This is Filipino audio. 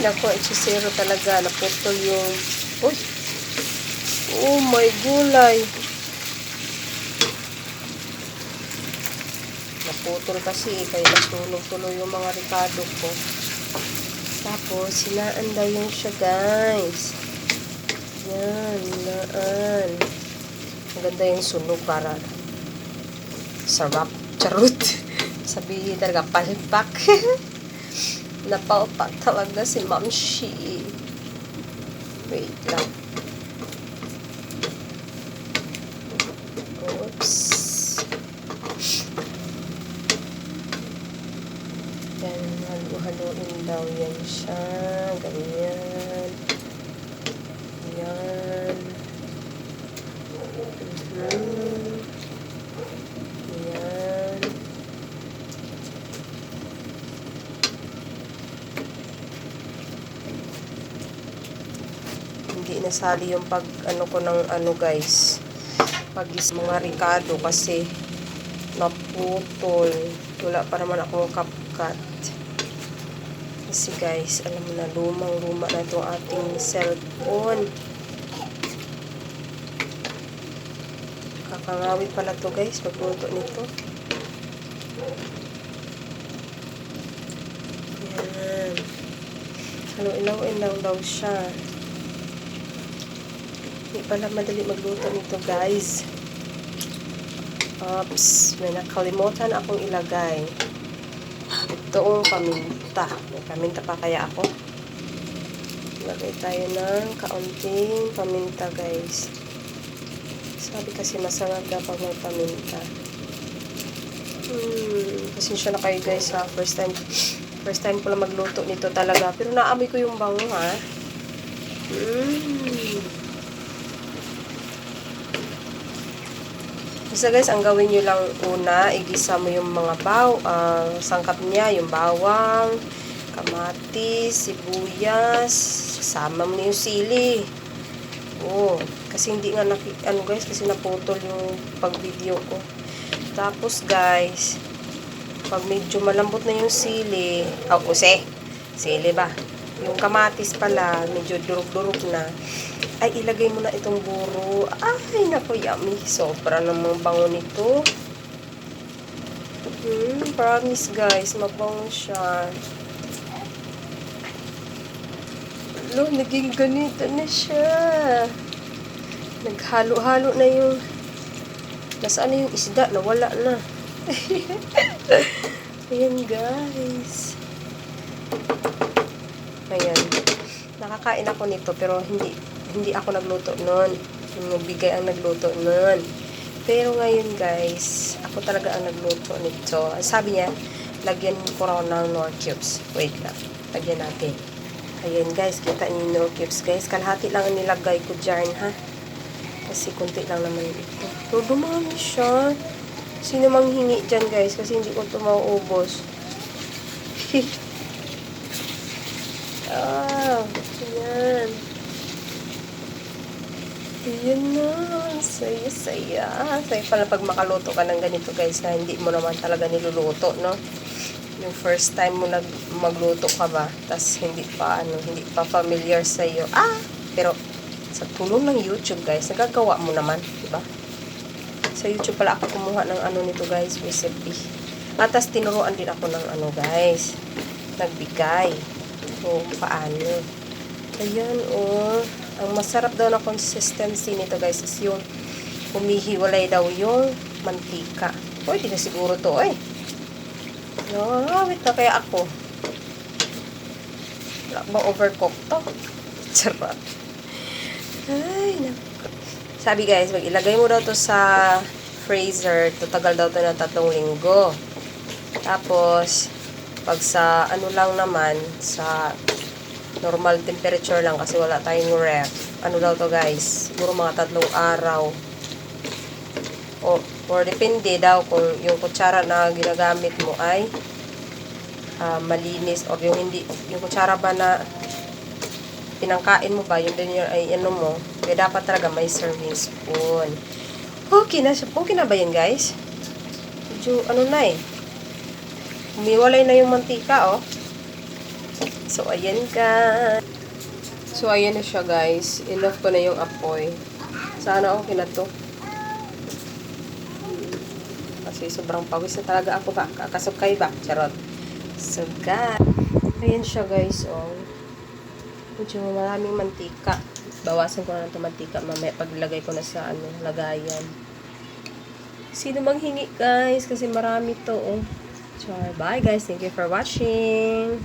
nako, hechicero talaga. Naputol yung... Uy! Oh my gulay! Naputol kasi kaya nasunog tuloy yung mga ricado ko. Tapos, sinaanda yun siya, guys. Yan, hinaan. Maganda yung sunog para sarap. Charot. Sabihin talaga, palpak. Napalpak talaga si Ma'am Shi. Wait lang. Oops. Yan, halu-haluin daw yan siya. Ganyan. Yan. Yan. Hindi nasali yung pag ano ko ng ano guys. Pag mga ricado kasi naputol. Wala pa naman akong CapCut. Kasi guys, alam mo na, lumang-luma na itong ating cellphone. Kakangawit pala to guys, magluto nito. Yan. Haluin lang daw siya. Hindi pala madali magluto nito guys. Oops, may nakalimutan akong ilagay. Itong paminta. May paminta pa kaya ako. Lagay tayo ng kaunting paminta guys. Sabi kasi masarap daw pag may paminta. Pasensya na kayo guys ha. First time ko lang magluto nito talaga. Pero naamoy ko yung bango ha. Basta guys, ang gawin nyo lang una, igisa mo yung mga sangkap niya, yung bawang, kamatis, sibuyas, sama mo yung sili. Oh, kasi hindi nga ano guys, kasi naputol yung pag-video ko. Tapos guys, pag medyo malambot na yung sili, sili ba? Yung kamatis pala, medyo durog-durog na. Ay, ilagay mo na itong buro. Ay, naku, yummy. Sobra namang bango nito. Promise, guys. Mabango siya. Lo, naging ganito na siya. Naghalo-halo na yung... Nasaan na yung isda? Nawala na. Ayan, guys. Ayan. Nakakain ako nito, pero hindi ako nagluto nun. Yung bigay ang nagluto nun. Pero ngayon guys, ako talaga ang nagluto nito. Sabi niya, lagyan ko raw ng Knorr cubes. Wait lang. Lagyan natin. Ayan guys, kita niyo yung Knorr cubes guys. Kalahati lang ang nilagay ko dyan ha. Kasi kunti lang naman ito. Pero dumami siya. Sino mang hingi dyan guys? Kasi hindi ko ito mauubos. Ayan. Ayan na. Saya-saya. Saya pala pag makaluto ka ng ganito guys na hindi mo naman talaga niluluto, no? Yung first time mo magluto ka ba? Tas hindi pa familiar sa iyo. Pero sa tulong ng YouTube guys, nagagawa mo naman, di ba? Sa YouTube pala ako kumuha ng ano nito guys, recipe. At tas tinuruan din ako ng ano guys, nagbigay. So, paano? Ayan, oh. Ang masarap daw na consistency nito guys is yung humihiwalay daw yung mantika. Uy, di na siguro to, eh. Wait na kaya ako. Wala ba overcook to? Charot. Ay, naku. Sabi guys, ilagay mo daw to sa freezer. Tatagal daw to ng 3 linggo. Tapos, pag sa ano lang naman, sa normal temperature lang kasi wala tayong ref. Ano daw to guys? Siguro mga 3 araw. Or depende daw kung yung kutsara na ginagamit mo ay malinis or yung hindi. Yung kutsara ba na pinangkain mo ba, yung din yung ay ano mo. Kaya dapat talaga may serving spoon. Okay na ba yan guys? Medyo ano na eh. Umiwalay na yung mantika oh. So, ayan guys. So, ayan na siya guys. Enough ko na yung apoy. Sana okay na to. Kasi sobrang pawis na talaga ako ba. Kakasukay ba? Charot. So, guys. Ayan siya guys. Oh. Medyo maraming mantika. Bawasan ko na ito mantika. Mamaya paglagay ko na sa lagayan. Sino manghingi guys? Kasi marami to. Oh. So, bye guys. Thank you for watching.